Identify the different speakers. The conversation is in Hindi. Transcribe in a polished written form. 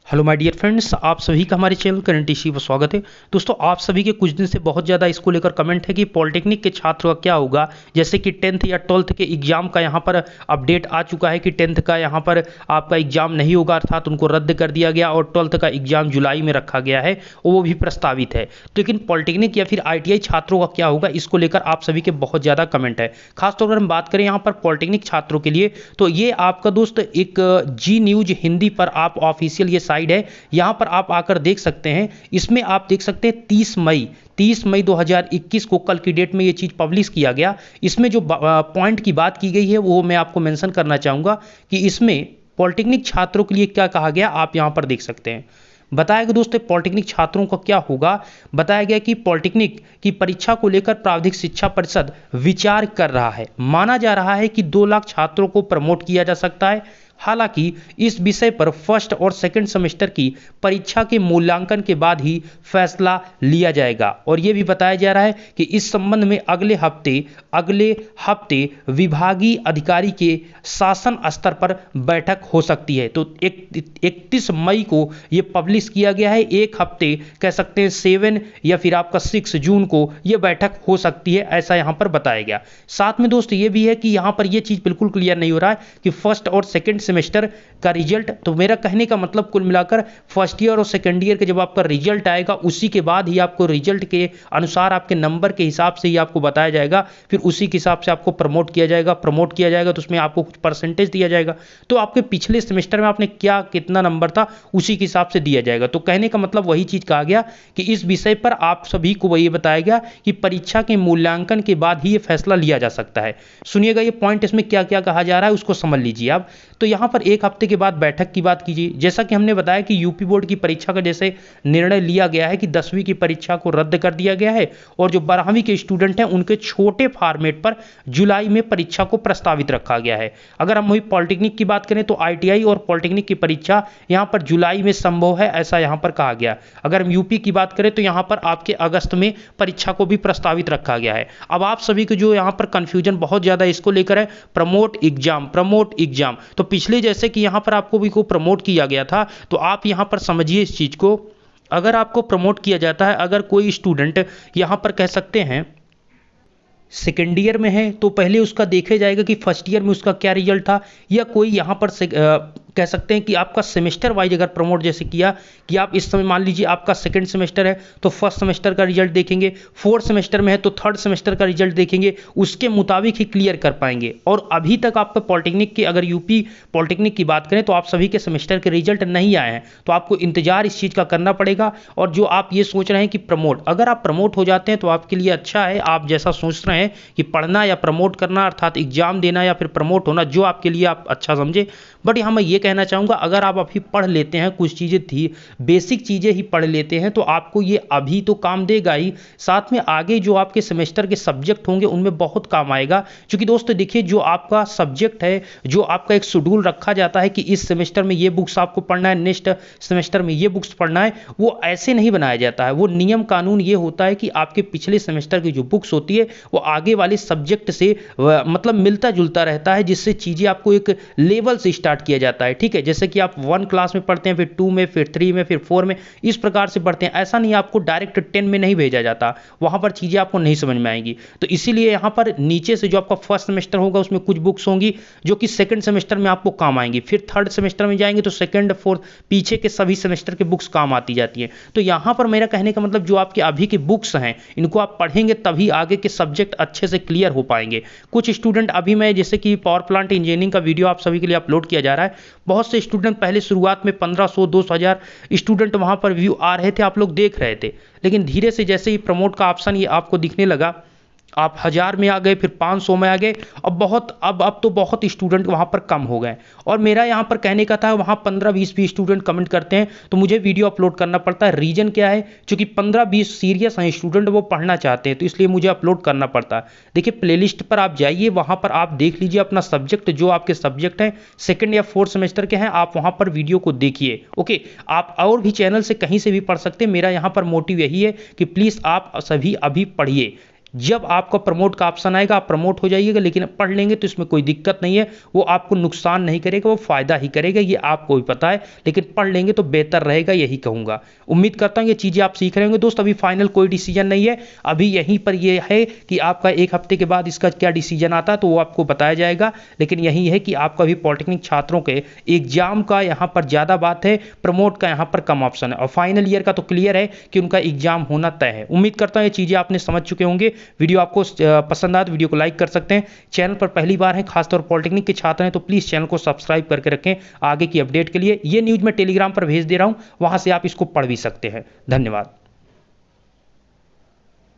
Speaker 1: हेलो माय डियर फ्रेंड्स, आप सभी का हमारे चैनल करंट इश्यू पर स्वागत है। दोस्तों, आप सभी के कुछ दिन से बहुत ज़्यादा इसको लेकर कमेंट है कि पॉलिटेक्निक के छात्र का क्या होगा। जैसे कि 10th या 12th के एग्ज़ाम का यहाँ पर अपडेट आ चुका है कि 10th का यहाँ पर आपका एग्ज़ाम नहीं होगा, अर्थात उनको रद्द कर दिया गया और 12th का एग्ज़ाम जुलाई में रखा गया है और वो भी प्रस्तावित है। तो लेकिन पॉलिटेक्निक या फिर ITI छात्रों का क्या होगा, इसको लेकर आप सभी के बहुत ज़्यादा कमेंट है। खासतौर पर हम बात करें यहाँ पर पॉलिटेक्निक छात्रों के लिए, तो ये आपका दोस्त एक जी न्यूज़ हिंदी पर आप ऑफिशियल ये साइट है, यहाँ पर आप आकर देख सकते हैं। इसमें आप देख सकते हैं 30 मई 2021 को कल की डेट में ये चीज़ पब्लिश किया गया। इसमें जो पॉइंट की बात की गई है वो मैं आपको मेंशन करना चाहूँगा कि इसमें पॉलिटेक्निक छात्रों के लिए क्या कहा गया, आप यहाँ पर देख सकते हैं। बताया गया दोस्तों पॉलिटेक्निक छात्रों का क्या होगा। बताया गया कि पॉलिटेक्निक की परीक्षा को लेकर प्रावधिक शिक्षा परिषद विचार कर रहा है। माना जा रहा है कि 2 लाख छात्रों को प्रमोट किया जा सकता है। हालांकि इस विषय पर फर्स्ट और सेकंड सेमेस्टर की परीक्षा के मूल्यांकन के बाद ही फैसला लिया जाएगा। और यह भी बताया जा रहा है कि इस संबंध में अगले हफ्ते विभागीय अधिकारी के शासन स्तर पर बैठक हो सकती है। तो 31 मई को यह पब्लिश किया गया है। एक हफ्ते कह सकते हैं 7 या फिर आपका 6 जून को यह बैठक हो सकती है, ऐसा यहां पर बताया गया। साथ में दोस्त ये भी है कि यहां पर यह चीज बिल्कुल क्लियर नहीं हो रहा है कि फर्स्ट और सेकंड सेमेस्टर का रिजल्ट, तो मेरा कहने का मतलब कुल मिलाकर फर्स्ट ईयर और सेकंड ईयर के जब आपका रिजल्ट आएगा उसी के बाद ही आपको रिजल्ट के अनुसार आपके नंबर के हिसाब से ही आपको बताया जाएगा, फिर उसी के हिसाब से आपको प्रमोट किया जाएगा तो उसमें आपको कुछ परसेंटेज दिया जाएगा। तो आपके पिछले सेमेस्टर में आपने क्या कितना नंबर था उसी के हिसाब से दिया जाएगा। तो कहने का मतलब वही चीज कहा गया कि इस विषय पर आप सभी को वही बताया गया कि परीक्षा के मूल्यांकन के बाद ही यह फैसला लिया जा सकता है। सुनिएगा ये पॉइंट, इसमें क्या क्या कहा जा रहा है उसको समझ लीजिए आप। तो यहाँ पर एक हफ्ते के बाद बैठक की बात कीजिए। जैसा कि हमने बताया कि यूपी बोर्ड की परीक्षा का जैसे निर्णय लिया गया है कि 10वीं की परीक्षा को रद्द कर दिया गया है और जो 12वीं के स्टूडेंट हैं उनके छोटे फॉर्मेट पर जुलाई में परीक्षा को प्रस्तावित रखा गया है। अगर हम वही पॉलिटेक्निक की बात करें तो ITI और पॉलिटेक्निक की परीक्षा यहाँ पर जुलाई में संभव है, ऐसा यहाँ पर कहा गया। अगर हम यूपी की बात करें तो यहाँ पर आपके अगस्त में परीक्षा को भी प्रस्तावित रखा गया है। अब आप सभी को जो यहाँ पर कंफ्यूजन बहुत ज्यादा इसको लेकर है, प्रमोट एग्जाम। तो पिछले जैसे कि यहाँ पर आपको भी को प्रमोट किया गया था, तो आप यहाँ पर समझिए इस चीज को। अगर आपको प्रमोट किया जाता है, अगर कोई स्टूडेंट यहाँ पर कह सकते हैं सेकेंड ईयर में है, तो पहले उसका देखा जाएगा कि फर्स्ट ईयर में उसका क्या रिजल्ट था, या कोई यहाँ पर कह सकते हैं कि आपका सेमेस्टर वाइज अगर प्रमोट जैसे किया कि आप इस समय मान लीजिए आपका सेकंड सेमेस्टर है तो फर्स्ट सेमेस्टर का रिजल्ट देखेंगे, फोर्थ सेमेस्टर में है तो थर्ड सेमेस्टर का रिजल्ट देखेंगे, उसके मुताबिक ही क्लियर कर पाएंगे। और अभी तक आपका पॉलिटेक्निक की, अगर यूपी पॉलिटेक्निक की बात करें तो आप सभी के सेमेस्टर के रिजल्ट नहीं आए हैं, तो आपको इंतजार इस चीज़ का करना पड़ेगा। और जो आप ये सोच रहे हैं कि प्रमोट, अगर आप प्रमोट हो जाते हैं तो आपके लिए अच्छा है। आप जैसा सोच रहे हैं कि पढ़ना या प्रमोट करना, अर्थात एग्जाम देना या फिर प्रमोट होना, जो आपके लिए आप अच्छा समझे। बट यहाँ मैं ये कहना चाहूँगा, अगर आप अभी पढ़ लेते हैं, कुछ चीज़ें थी बेसिक चीज़ें ही पढ़ लेते हैं, तो आपको ये अभी तो काम देगा ही, साथ में आगे जो आपके सेमेस्टर के सब्जेक्ट होंगे उनमें बहुत काम आएगा। क्योंकि दोस्तों देखिए, जो आपका सब्जेक्ट है, जो आपका एक शेड्यूल रखा जाता है कि इस सेमेस्टर में ये बुक्स आपको पढ़ना है, नेक्स्ट सेमेस्टर में ये बुक्स पढ़ना है, वो ऐसे नहीं बनाया जाता है। वो नियम कानून ये होता है कि आपके पिछले सेमेस्टर की जो बुक्स होती है वो आगे वाले सब्जेक्ट से मतलब मिलता जुलता रहता है, जिससे चीज़ें आपको एक लेवल से स्टार्ट किया जाता है। ठीक है, जैसे कि आप 1 क्लास में पढ़ते हैं, फिर 2 में, फिर 3 में, फिर 4 में, इस प्रकार से पढ़ते हैं। ऐसा नहीं, आपको डायरेक्ट 10 में नहीं भेजा जाता, वहां पर चीज़ें आपको नहीं समझ में आएंगी। तो इसीलिए यहाँ पर नीचे से जो आपका फर्स्ट सेमेस्टर होगा उसमें कुछ बुक्स होंगी जो कि सेकंड सेमेस्टर में आपको काम आएंगी, फिर थर्ड सेमेस्टर में जाएंगे तो सेकंड फोर्थ पीछे के सभी सेमेस्टर के बुक्स काम आती जाती है। तो यहाँ पर मेरा कहने का मतलब, जो आपके अभी के बुक्स हैं इनको आप पढ़ेंगे तभी आगे के सब्जेक्ट अच्छे से क्लियर हो पाएंगे। कुछ स्टूडेंट, अभी मैं जैसे कि पावर प्लांट इंजीनियरिंग का वीडियो आप सभी के लिए अपलोड किया जा रहा है, बहुत से स्टूडेंट पहले शुरुआत में 1500-2000 स्टूडेंट वहां पर व्यू आ रहे थे, आप लोग देख रहे थे। लेकिन धीरे से जैसे ही प्रमोट का ऑप्शन ये आपको दिखने लगा, आप 1000 में आ गए, फिर 500 में आ गए, अब तो बहुत स्टूडेंट वहाँ पर कम हो गए। और मेरा यहाँ पर कहने का था, वहाँ 15-20 भी स्टूडेंट कमेंट करते हैं तो मुझे वीडियो अपलोड करना पड़ता है। रीजन क्या है, क्योंकि 15-20 सीरियस हैं स्टूडेंट, वो पढ़ना चाहते हैं, तो इसलिए मुझे अपलोड करना पड़ता है। देखिए प्लेलिस्ट पर आप जाइए, वहाँ पर आप देख लीजिए अपना सब्जेक्ट, जो आपके सब्जेक्ट हैं सेकेंड या फोर्थ सेमेस्टर के हैं, आप वहाँ पर वीडियो को देखिए। ओके, आप और भी चैनल से कहीं से भी पढ़ सकते हैं। मेरा यहाँ पर मोटिव यही है कि प्लीज़ आप सभी अभी पढ़िए। जब आपका प्रमोट का ऑप्शन आएगा आप प्रमोट हो जाइएगा, लेकिन पढ़ लेंगे तो इसमें कोई दिक्कत नहीं है, वो आपको नुकसान नहीं करेगा, वो फायदा ही करेगा, ये आपको भी पता है, लेकिन पढ़ लेंगे तो बेहतर रहेगा, यही कहूँगा। उम्मीद करता हूँ ये चीज़ें आप सीख रहे होंगे दोस्त। अभी फाइनल कोई डिसीजन नहीं है, अभी यहीं पर ये है कि आपका 1 हफ्ते के बाद इसका क्या डिसीजन आता है तो वो आपको बताया जाएगा, लेकिन यही है कि आपका भी पॉलिटेक्निक छात्रों के एग्जाम का यहाँ पर ज़्यादा बात है, प्रमोट का यहाँ पर कम ऑप्शन है, और फाइनल ईयर का तो क्लियर है कि उनका एग्जाम होना तय है। उम्मीद करता हूँ ये चीज़ें आपने समझ चुके होंगे। वीडियो आपको पसंद आए तो वीडियो को लाइक कर सकते हैं। चैनल पर पहली बार है, खासतौर पॉलिटेक्निक के छात्र हैं तो प्लीज़ चैनल को सब्सक्राइब करके रखें आगे की अपडेट के लिए। ये न्यूज़ मैं टेलीग्राम पर भेज दे रहा हूँ, वहाँ से आप इसको पढ़ भी सकते हैं। धन्यवाद।